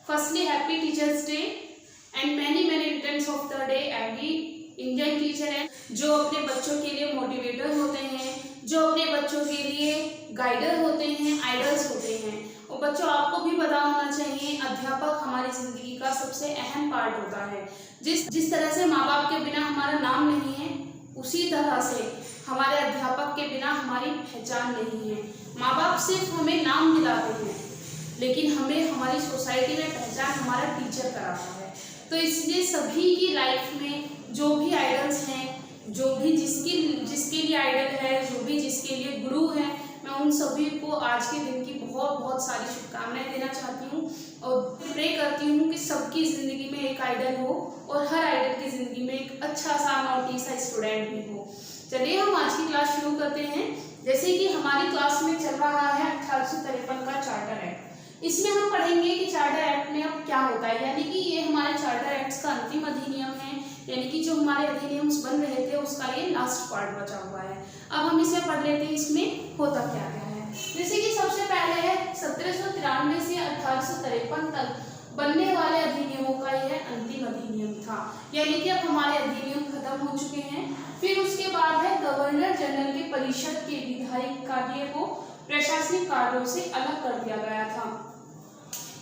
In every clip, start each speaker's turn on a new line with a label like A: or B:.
A: Firstly, happy Teachers Day and many returns of the day every Indian teacher है जो अपने बच्चों के लिए मोटिवेटर होते हैं, जो अपने बच्चों के लिए गाइडर होते हैं, आइडल्स होते हैं। और बच्चों, आपको भी पता होना चाहिए अध्यापक हमारी जिंदगी का सबसे अहम पार्ट होता है। जिस तरह से माँ बाप के बिना हमारा नाम नहीं है, उसी तरह से हमारे अध्यापक के बिना हमारी पहचान नहीं है। माँ बाप सिर्फ हमें नाम दिलाते हैं, लेकिन हमें हमारी सोसाइटी में पहचान हमारा टीचर कराता है। तो इसलिए सभी की लाइफ में जो भी आइडल्स हैं, जो भी जिसके लिए आइडल है, जो भी जिसके लिए गुरु है, मैं उन सभी को आज के दिन की बहुत सारी शुभकामनाएं देना चाहती हूँ और प्रे करती हूँ कि सबकी ज़िंदगी में एक आइडल हो और हर आइडल की ज़िंदगी में एक अच्छा सा नॉटी सा स्टूडेंट भी हो। चलिए हम आज की क्लास शुरू करते हैं। जैसे कि हमारी क्लास में चल रहा है 1853 का चार्टर एक्ट। इसमें हम पढ़ेंगे कि चार्टर एक्ट में अब क्या होता है, यानी कि ये हमारे चार्टर एक्ट्स का अंतिम अधिनियम है, यानी कि जो हमारे अधिनियम बन रहे थे उसका ये लास्ट पार्ट बचा हुआ है। अब हम इसे पढ़ लेते हैं, इसमें होता क्या क्या है। जैसे कि सबसे पहले है 1793 से 1853 तक बनने वाले अधिनियमों का यह अंतिम अधिनियम था, यानी कि अब हमारे अधिनियम खत्म हो चुके हैं। फिर उसके बाद है गवर्नर जनरल के परिषद के विधायी कार्य को प्रशासनिक कार्यों से अलग कर दिया गया था,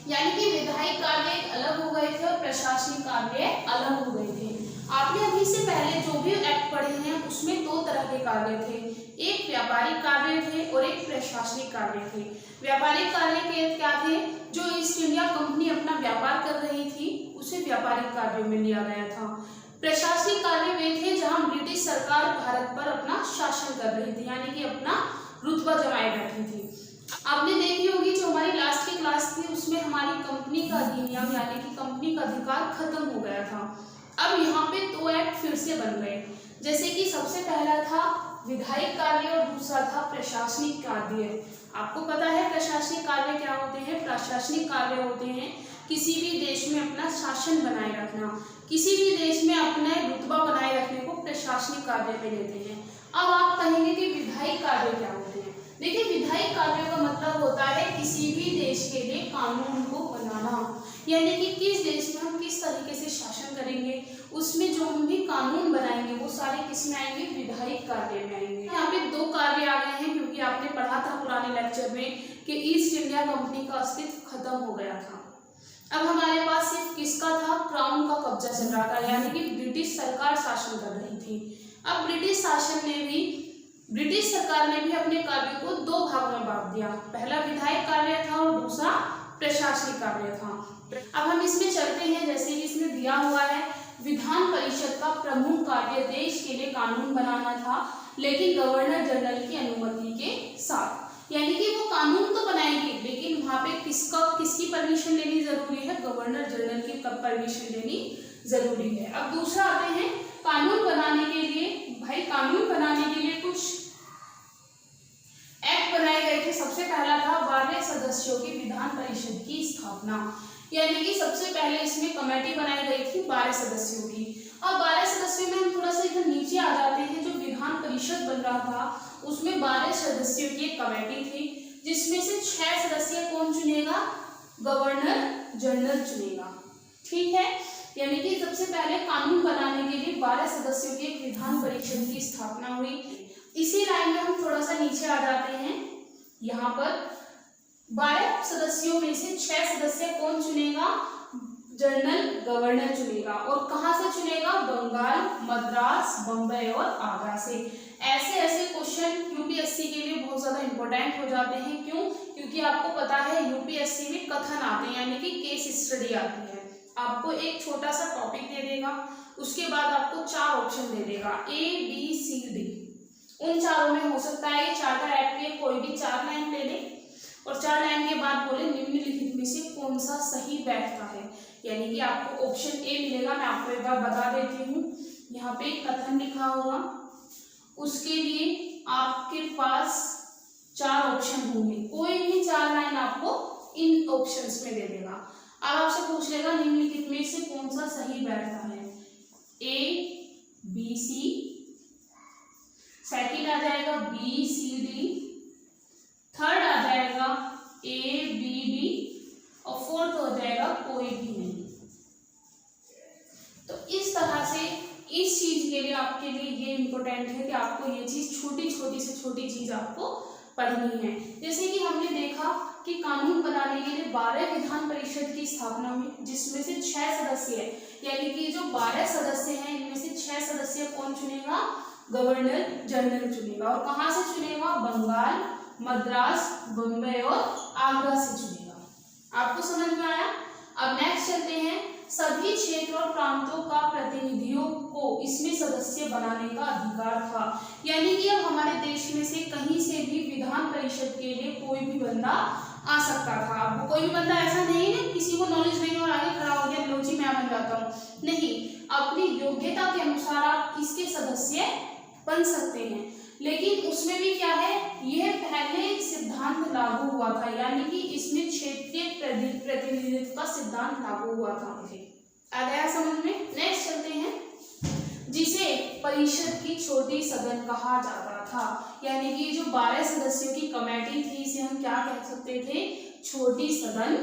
A: यानी कि विधायी कार्य अलग हो गए थे और प्रशासनिक कार्य अलग हो गए थे। आपने अभी से पहले जो भी एक्ट पढ़े हैं उसमें दो तरह के कार्य थे, एक व्यापारिक कार्य थे और एक प्रशासनिक कार्य थे। व्यापारिक कार्य के क्या थे? जो ईस्ट इंडिया कंपनी अपना व्यापार कर रही थी उसे व्यापारिक कार्यों में लिया गया था। प्रशासनिक कार्य वे थे जहां ब्रिटिश सरकार भारत पर अपना शासन कर रही थी, यानी कि अपना रुतबा जमाए बैठी थी। आपने देखी होगी जो हमारी लास्ट की क्लास थी उसमें हमारी कंपनी का अधिनियम यानी कि कंपनी का अधिकार खत्म हो गया था। अब यहाँ पे दो एक्ट फिर से बन गए, जैसे कि सबसे पहला था विधायी कार्य और दूसरा था प्रशासनिक कार्य। आपको पता है प्रशासनिक कार्य क्या होते हैं? प्रशासनिक कार्य होते हैं किसी भी देश में अपना शासन बनाए रखना, किसी भी देश में अपना रुतबा बनाए रखने को प्रशासनिक कार्य में लेते हैं। अब आप कहेंगे कि विधायी कार्य क्या होते हैं? देखिए, विधायी कार्य का मतलब होता है किसी भी देश के लिए कानून को बनाना, यानी कि किस देश में हम किस तरीके से शासन करेंगे, उसमें जो हम भी कानून बनाएंगे वो सारे किस में आएंगे? विधायी कार्य में आएंगे। यहाँ पे दो कार्य आ गए हैं क्योंकि आपने पढ़ा था पुराने लेक्चर में कि ईस्ट इंडिया कंपनी का अस्तित्व खत्म हो गया था। अब हमारे पास सिर्फ किसका था? क्राउन का कब्जा चल रहा था, यानी कि ब्रिटिश सरकार शासन कर रही थी। अब ब्रिटिश सरकार ने भी अपने कार्य को दो भागों में बांट दिया, पहला विधायी कार्य था और दूसरा प्रशासनिक कार्य था। अब हम इसमें चलते हैं, जैसे कि इसमें दिया हुआ है विधान परिषद का प्रमुख कार्य देश के लिए कानून बनाना था, लेकिन गवर्नर जनरल की अनुमति के साथ, यानी कि वो कानून तो बनाएंगे लेकिन वहां पे किसकी परमिशन लेनी जरूरी है? गवर्नर जनरल की परमिशन लेनी जरूरी है। अब दूसरा आते हैं कानून बनाने के लिए। भाई, कानून बनाने के लिए कुछ एक्ट बनाए गए थे। सबसे पहला था 12 सदस्यों की विधान परिषद की स्थापना, यानी कि सबसे पहले इसमें कमेटी बनाई गई थी 12 सदस्यों की। अब 12 सदस्यों में हम थोड़ा सा इधर नीचे आ जाते हैं। जो विधान परिषद बन रहा था उसमें 12 सदस्यों की एक कमेटी थी, जिसमें से 6 सदस्य कौन चुनेगा? गवर्नर जनरल चुनेगा। ठीक है, यानी कि सबसे पहले कानून बनाने के लिए 12 सदस्यों की एक विधान परिषद की स्थापना हुई। इसी लाइन में हम थोड़ा सा नीचे आ जाते हैं। यहाँ पर 12 सदस्यों में से 6 सदस्य कौन चुनेगा? जनरल गवर्नर चुनेगा। और कहाँ से चुनेगा? बंगाल, मद्रास, बम्बई और आगरा से। ऐसे क्वेश्चन यूपीएससी के लिए बहुत ज्यादा इंपॉर्टेंट हो जाते हैं। क्यों? क्योंकि आपको पता है यूपीएससी में कथन आते हैं, यानी कि केस स्टडी आती है। आपको एक छोटा सा टॉपिक दे देगा, उसके बाद आपको 4 ऑप्शन दे देगा, A, B, C, D। उन चारों में हो सकता है ये चार्टर एक्ट के कोई भी 4 लाइन ले ले और 4 लाइन के बाद बोले निम्नलिखित में से कौन सा सही बैठता है, यानी कि आपको ऑप्शन ए मिलेगा। मैं आपको एक बार बता देती हूँ, यहाँ पे कथन लिखा होगा, उसके लिए आपके पास 4 ऑप्शन होंगे, कोई भी 4 लाइन आपको इन ऑप्शंस में दे देगा। अब आपसे पूछ लेगा निम्नलिखित में से कौन सा सही बैठता है? A, B, C, सेकंड आ जाएगा B, C, D, थर्ड आ जाएगा A, B, D और फोर्थ हो जाएगा और कोई भी नहीं। तो इस तरह से इस चीज के लिए आपके लिए ये इम्पोर्टेंट है कि आपको ये चीज छोटी छोटी से छोटी चीज आपको पढ़नी है। जैसे कि हमने देखा कि कानून बनाने के लिए 12 विधान परिषद की स्थापना हुई, जिसमें से 6 सदस्य है, यानी कि जो 12 सदस्य हैं इनमें से 6 सदस्य कौन चुनेगा? गवर्नर जनरल चुनेगा। और कहाँ से चुनेगा? बंगाल, मद्रास, बम्बई और आगरा से चुनेगा। आपको समझ में आया? अब नेक्स्ट चलते हैं। सभी क्षेत्र और प्रांतों का प्रतिनिधियों को इसमें सदस्य बनाने का अधिकार था, यानी कि अब हमारे देश में से कहीं से भी विधान परिषद के लिए कोई भी बंदा आ सकता था। अब कोई भी बंदा ऐसा नहीं है किसी को नॉलेज नहीं और आगे खड़ा हो गया लो जी मैं बन जाता हूँ, नहीं, अपनी योग्यता के अनुसार आप इसके सदस्य बन सकते हैं। लेकिन उसमें भी क्या है, यह पहले सिद्धांत लागू हुआ था, यानी कि इसमें क्षेत्रीय प्रतिनिधित्व का सिद्धांत लागू हुआ था। आ गया समझ में? नेक्स्ट चलते हैं, जिसे परिषद की छोटी सदन कहा जाता था, यानी कि जो 12 सदस्यों की कमेटी थी इसे हम क्या कह सकते थे? छोटी सदन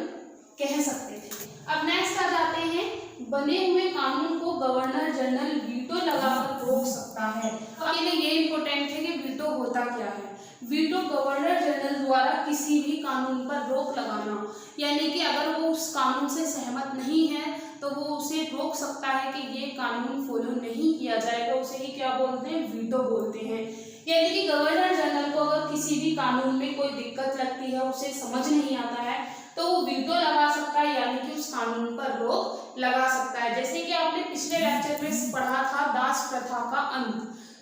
A: कह सकते थे। अब नेक्स्ट आ जाते हैं, बने हुए कानून को गवर्नर जनरल वीटो लगाकर रोक सकता है। अब ये इंपॉर्टेंट है कि वीटो होता क्या है। वीटो गवर्नर जनरल द्वारा किसी भी कानून पर रोक लगाना, यानी कि अगर वो उस कानून से सहमत नहीं है तो वो उसे रोक सकता है कि ये कानून फॉलो नहीं किया जाएगा, उसे ही क्या बोलते हैं? वीटो बोलते हैं। यानी कि गवर्नर जनरल को अगर किसी भी कानून में कोई दिक्कत लगती है, उसे समझ नहीं आता है, तो वो वीटो लगा सकता है, यानी कि उस कानून पर रोक लगा सकता है। जैसे कि आपने पिछले लेक्चर में पढ़ा था दास प्रथा का अंत।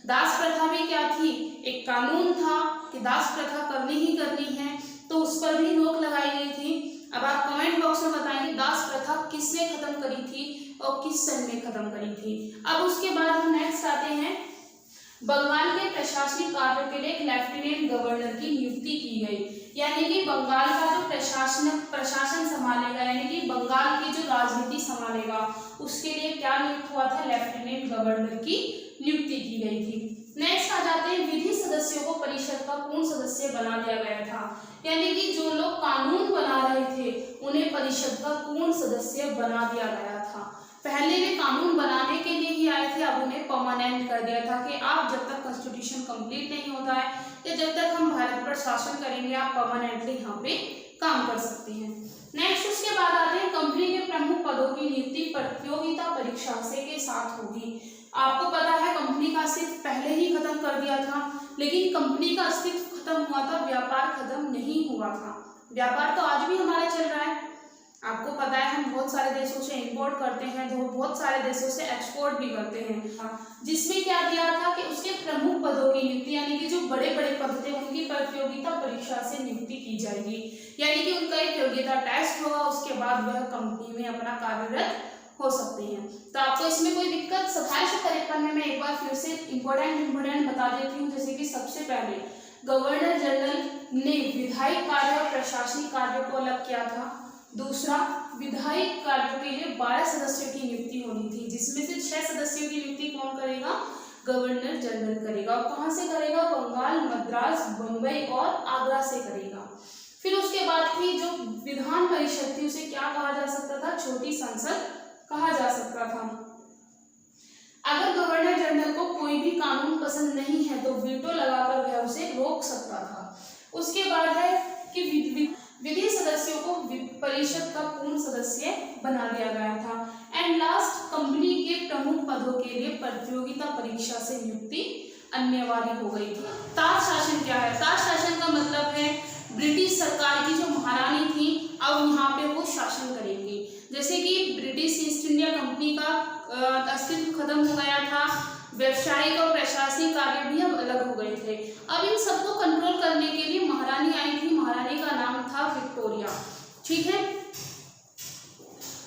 A: दास प्रथा भी क्या थी? एक कानून था कि दास प्रथा करनी ही करनी है, तो उस पर भी रोक लगाई गई थी। अब आप कमेंट बॉक्स में बताइए दास प्रथा किसने खत्म करी थी और किस सन में खत्म करी थी। अब उसके बाद हम नेक्स्ट आते हैं, बंगाल के प्रशासनिक कार्य के लिए एक लेफ्टिनेंट गवर्नर की नियुक्ति की गई, यानी कि बंगाल का जो प्रशासन संभालेगा, यानी कि बंगाल की जो राजनीति संभालेगा, उसके लिए क्या नियुक्त हुआ था? लेफ्टिनेंट गवर्नर की नियुक्ति की गई थी। नेक्स्ट आ जाते हैं, विधि सदस्यों को परिषद का पूर्ण सदस्य बना दिया गया था, यानी कि जो लोग कानून बना रहे थे उन्हें परिषद का पूर्ण सदस्य बना दिया गया था। पहले वे कानून बनाने के लिए ही आए थे, अब उन्हें परमानेंट कर दिया था कि आप जब तक कॉन्स्टिट्यूशन कंप्लीट नहीं होता है या जब तक हम भारत पर शासन करेंगे आप परमानेंटली यहाँ पे काम कर सकते हैं। नेक्स्ट उसके बाद आते हैं, कंपनी के प्रमुख पदों की नियुक्ति प्रतियोगिता परीक्षा से के साथ होगी। आपको पता है कंपनी का अस्तित्व पहले ही खत्म कर दिया था, लेकिन कंपनी का अस्तित्व खत्म हुआ था, व्यापार खत्म नहीं हुआ था। व्यापार तो आज भी हमारा चल रहा है, आपको पता है हम बहुत सारे देशों से इंपोर्ट करते हैं तो बहुत सारे देशों से एक्सपोर्ट भी करते हैं। जिसमें क्या दिया था कि उसके प्रमुख पदों की नियुक्ति, यानी कि जो बड़े बड़े पद थे उनकी प्रतियोगिता परीक्षा से नियुक्ति की जाएगी, यानी कि उनका एक योग्यता टेस्ट होगा, उसके बाद वह कंपनी में अपना कार्यरत हो सकते हैं। तो आपको इसमें कोई दिक्कत? 2753 में मैं एक बार फिर से इम्पोर्टेंट बता देती हूँ। जैसे कि सबसे पहले गवर्नर जनरल ने विधायी कार्य और प्रशासनिक कार्य को अलग किया था। दूसरा, विधायी कार्य के लिए 12 सदस्यों की नियुक्ति होनी थी, जिसमें से 6 सदस्यों की नियुक्ति कौन करेगा? गवर्नर जनरल करेगा। और कहाँ से करेगा? बंगाल, मद्रास, बम्बई और आगरा से करेगा। फिर उसके बाद की जो विधान परिषद थी उसे क्या कहा जा सकता था? छोटी संसद कहा जा सकता था। अगर गवर्नर जनरल को कोई भी कानून पसंद नहीं है तो वीटो लगाकर वह उसे रोक सकता था। उसके बाद है कि विधि सदस्यों को परिषद का पूर्ण सदस्य बना दिया गया था। एंड लास्ट, कंपनी के प्रमुख पदों के लिए प्रतियोगिता परीक्षा से नियुक्ति अनिवार्य हो गई थी। ताज शासन क्या है? ताज शासन का मतलब है ब्रिटिश सरकार की जो महारानी थी अब यहाँ पे वो शासन करेंगी। जैसे कि ब्रिटिश ईस्ट इंडिया कंपनी का अस्तित्व खत्म हो गया था, व्यवसायिक और प्रशासनिक कार्य भी अब अलग हो गए थे। अब इन सबको कंट्रोल करने के लिए महारानी आई थी, महारानी का नाम था विक्टोरिया। ठीक है,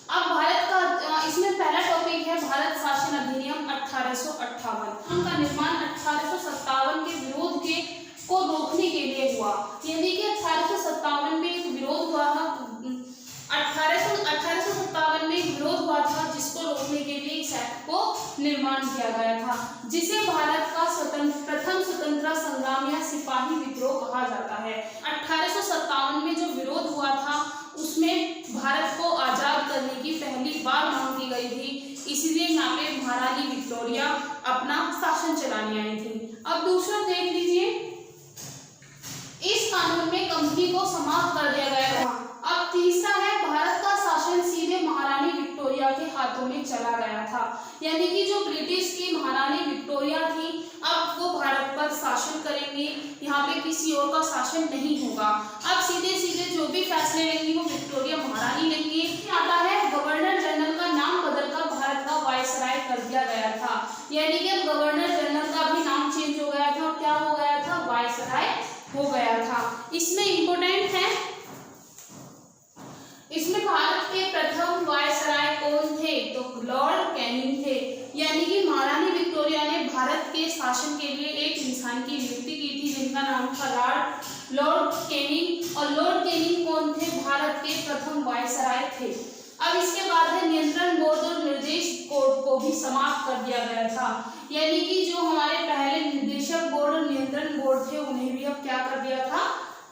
A: अब भारत का इसमें पहला टॉपिक है भारत शासन अधिनियम 1858। उनका निर्माण 1857 के विरोध को रोकने के लिए हुआ, यानी कि 1857 में एक विरोध हुआ था। 1857 में एक विरोध हुआ था जिसको रोकने के लिए इस एक्ट को निर्माण किया गया था, जिसे भारत का प्रथम स्वतंत्रता संग्राम या सिपाही विद्रोह कहा जाता है। 1857 में जो विरोध हुआ था उसमें भारत को आजाद इसीलिए यहाँ पे महारानी विक्टोरिया अपना शासन चलाने आई थी। अब दूसरा देख लीजिए, इस कानून में कंपनी को समाप्त कर दिया गया था। अब तीसरा है, भारत का शासन सीधे महारानी विक्टोरिया के हाथों में चला गया था, यानी कि जो ब्रिटिश की महारानी विक्टोरिया थी अब वो भारत पर शासन करेंगे, यहाँ पे किसी और का शासन नहीं होगा। अब सीधे सीधे जो भी फैसले लेंगी वो विक्टोरिया महारानी लेंगी। आता है गवर्नर जनरल का नाम बदलकर भारत का वायसराय कर दिया गया था, यानी कि अब गवर्नर जनरल का भी नाम चेंज हो गया था और क्या हो गया था, वायसराय हो गया था। इसमें इंपोर्टेंट है, इसमें भारत के प्रथम वायसराय कौन थे, तो लॉर्ड कैनिंग थे, यानी कि महारानी विक्टोरिया ने भारत के शासन के लिए एक इंसान की नियुक्ति की थी जिनका नाम था लॉर्ड कैनिंग। और लॉर्ड कैनिंग कौन थे, भारत के प्रथम वायसराय थे। अब इसके बाद है नियंत्रण बोर्ड और निर्देश बोर्ड को भी समाप्त कर दिया गया था, यानी कि जो हमारे पहले निर्देशक बोर्ड और नियंत्रण बोर्ड थे उन्हें भी अब क्या कर दिया था,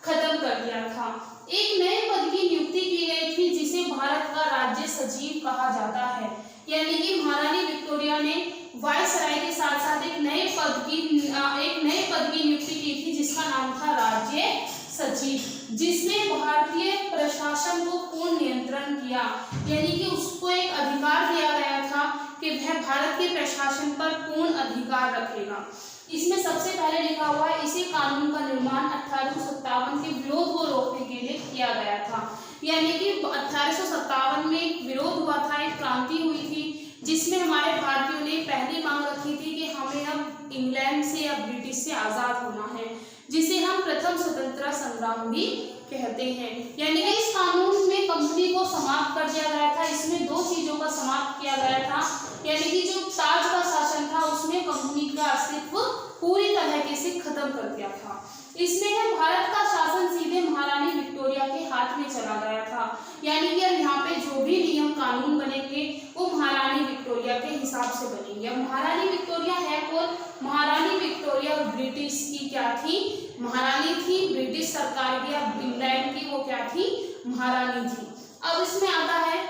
A: खत्म कर दिया था। एक नए पद की नियुक्ति की गई थी जिसे भारत का राज्य सचिव कहा जाता है, यानी कि महारानी विक्टोरिया ने वायसराय के साथ साथ एक नए पद की नियुक्ति की थी जिसका नाम था राज्य सचिव, जिसने भारतीय प्रशासन को पूर्ण नियंत्रण किया, यानी कि उसको एक अधिकार दिया गया था कि वह भारत के प्रशासन पर पूर्ण अधिकार रखेगा। इसमें सबसे पहले लिखा हुआ है, इसी कानून का निर्माण 1857 के विरोध को रोकने के लिए किया गया था, यानी कि 1857 में एक विरोध हुआ था, एक क्रांति हुई थी जिसमें हमारे भारतीयों ने पहली मांग रखी थी कि हमें अब इंग्लैंड से या ब्रिटिश से आजाद होना है, जिसे हम प्रथम स्वतंत्रता संग्राम भी कहते हैं। यानी कि इस कानून में कंपनी को समाप्त कर दिया गया था। इसमें दो चीजों का समाप्त किया गया था, यानी कि जो ताज का शासन था उसमें कंपनी का अस्तित्व पूरी तरह से खत्म कर दिया था। इसमें है भारत का शासन सीधे महारानी विक्टोरिया के हाथ में चला गया था, यानी कि अब यहाँ पे जो भी नियम कानून बनेंगे वो महारानी विक्टोरिया के हिसाब से बनेंगे। अब महारानी विक्टोरिया है कौन, महारानी विक्टोरिया ब्रिटिश की क्या थी, महारानी थी, ब्रिटिश सरकार की, अब इंग्लैंड की वो क्या थी, महारानी थी। अब इसमें आता है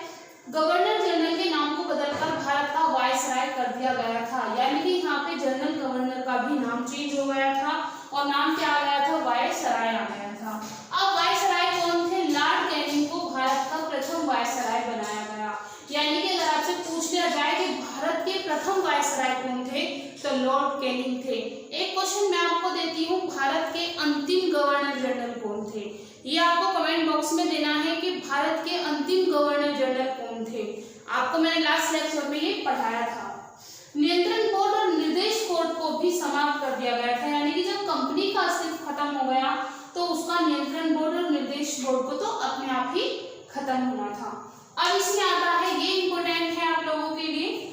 A: गवर्नर जनरल के नाम को बदलकर भारत का वायसराय कर दिया गया था, यानी कि यहाँ पे जनरल गवर्नर का भी नाम चेंज हो गया था और नाम क्या आ गया था, वायसराय आ गया था। अब वायसराय कौन थे, लॉर्ड कैनिंग को भारत का प्रथम वायसराय बनाया गया, यानी कि अगर आपसे पूछ लिया जाए कि भारत के प्रथम वायसराय कौन थे तो लॉर्ड कैनिंग थे। एक क्वेश्चन मैं आपको देती हूँ, भारत के अंतिम गवर्नर जनरल कौन थे, ये आपको कमेंट बॉक्स में देना है कि भारत के अंतिम गवर्नर जनरल कौन थे। आपको मैंने लास्ट लेक्चर में ये पढ़ाया था। नियंत्रण बोर्ड और निर्देश बोर्ड को भी समाप्त कर दिया गया था, यानी कि जब कंपनी का अस्तित्व खत्म हो गया तो उसका नियंत्रण बोर्ड और निर्देश बोर्ड को तो अपने आप ही खत्म होना था। अब इसमें आता है, ये इंपोर्टेंट है आप लोगों के लिए,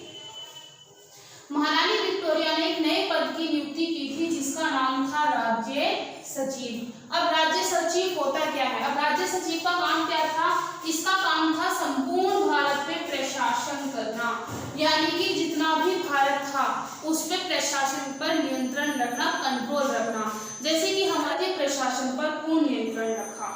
A: महारानी विक्टोरिया ने एक नए पद की नियुक्ति की थी जिसका नाम था राज्य सचिव। अब राज्य सचिव होता क्या है, अब राज्य सचिव का काम क्या था, इसका काम था संपूर्ण भारत पे प्रशासन करना, यानी कि जितना भी भारत था उस पे प्रशासन पर नियंत्रण रखना, कंट्रोल रखना, जैसे कि हमारे प्रशासन पर पूर्ण नियंत्रण रखा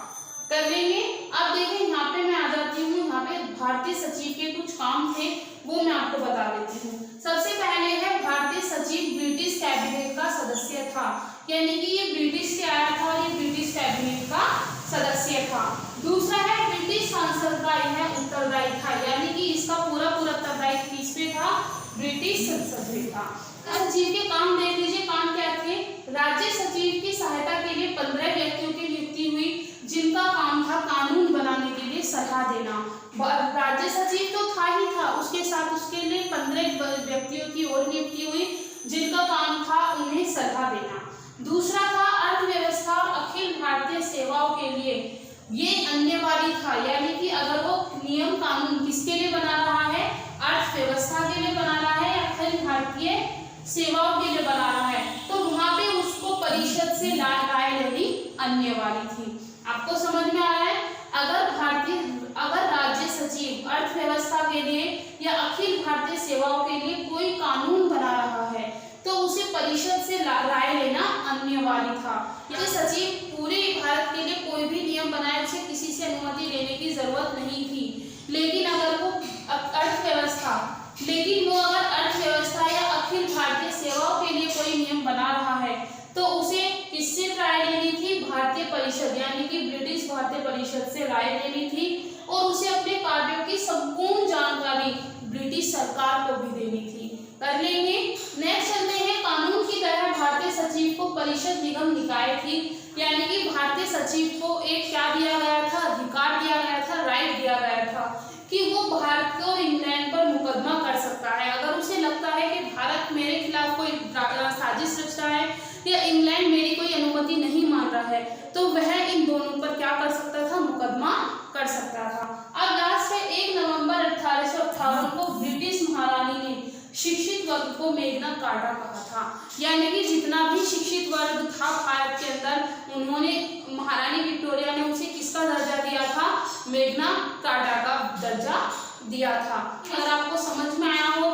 A: कर लेंगे। अब देखिए यहाँ पे मैं आ जाती हूँ, यहाँ पे भारतीय सचिव के कुछ काम थे वो मैं आपको बता देती हूँ। सबसे पहले है भारतीय सचिव ब्रिटिश कैबिनेट का सदस्य था, यानी कि ये ब्रिटिश से आया था और ये ब्रिटिश कैबिनेट का सदस्य था। दूसरा है ब्रिटिश संसद का यह उत्तरदायी था, यानी कि इसका पूरा उत्तरदायी किस पे था, ब्रिटिश संसद में था। सचिव के काम देख लीजिए, काम क्या थे, राज्य सचिव की सहायता के लिए 15 व्यक्तियों की नियुक्ति हुई जिनका काम था कानून बनाने के लिए सलाह देना। राज्य सचिव तो था ही था, उसके साथ उसके लिए 15 व्यक्तियों की और नियुक्ति हुई जिनका काम था उन्हें सलाह देना। दूसरा था अर्थव्यवस्था और अखिल भारतीय सेवाओं के लिए, ये अन्यवादी था, यानी कि अगर वो नियम कानून किसके लिए बना रहा है, अर्थव्यवस्था के लिए बना रहा है, अखिल भारतीय सेवाओं के लिए बना रहा है, तो वहां पे उसको परिषद से राय लेनी अन्यवादी थी। आपको समझ में आ रहा है, अगर राज्य सचिव अर्थव्यवस्था के लिए या अखिल भारतीय सेवाओं के लिए कोई कानून बना रहा है तो उसे परिषद से राय लेना अनिवार्य था। ये सचिव पूरे भारत के लिए कोई भी नियम बनाए उसे किसी से अनुमति लेने की जरूरत नहीं थी, लेकिन अगर वो अर्थव्यवस्था लेकिन वो अगर अर्थव्यवस्था या अखिल भारतीय सेवाओं के लिए कोई नियम बना रहा है तो उसे किससे राय लेनी थी? भारतीय परिषद यानी कि ब्रिटिश भारतीय परिषद से राय लेनी थी और उसे अपने कार्यों की संपूर्ण जानकारी ब्रिटिश सरकार को भी देनी थी। कर लेंगे। नेक्स्ट चलते हैं, कानून की तरह भारतीय सचिव को परिषद निगम निकाय थी, यानी कि भारतीय सचिव को एक क्या दिया गया था? अधिकार दिया गया था, राइट दिया गया था कि वो भारत और इंग्लैंड पर मुकदमा कर सकता है। अगर उसे लगता है कि भारत मेरे खिलाफ कोई साजिश रच रहा है या इंग्लैंड मेरी कोई अनुमति नहीं मान रहा है तो वह इन दोनों पर क्या कर सकता था? मुकदमा कर सकता था। अब लास्ट है 1 नवंबर 1858 को ब्रिटिश महारानी ने शिक्षित वर्ग को मैग्ना कार्टा कहा था, यानी कि जितना भी शिक्षित वर्ग था भारत के अंदर उन्होंने महारानी विक्टोरिया ने उसे किसका दर्जा दिया था? मैग्ना कार्टा का दर्जा दिया था। अगर आपको समझ में आया हो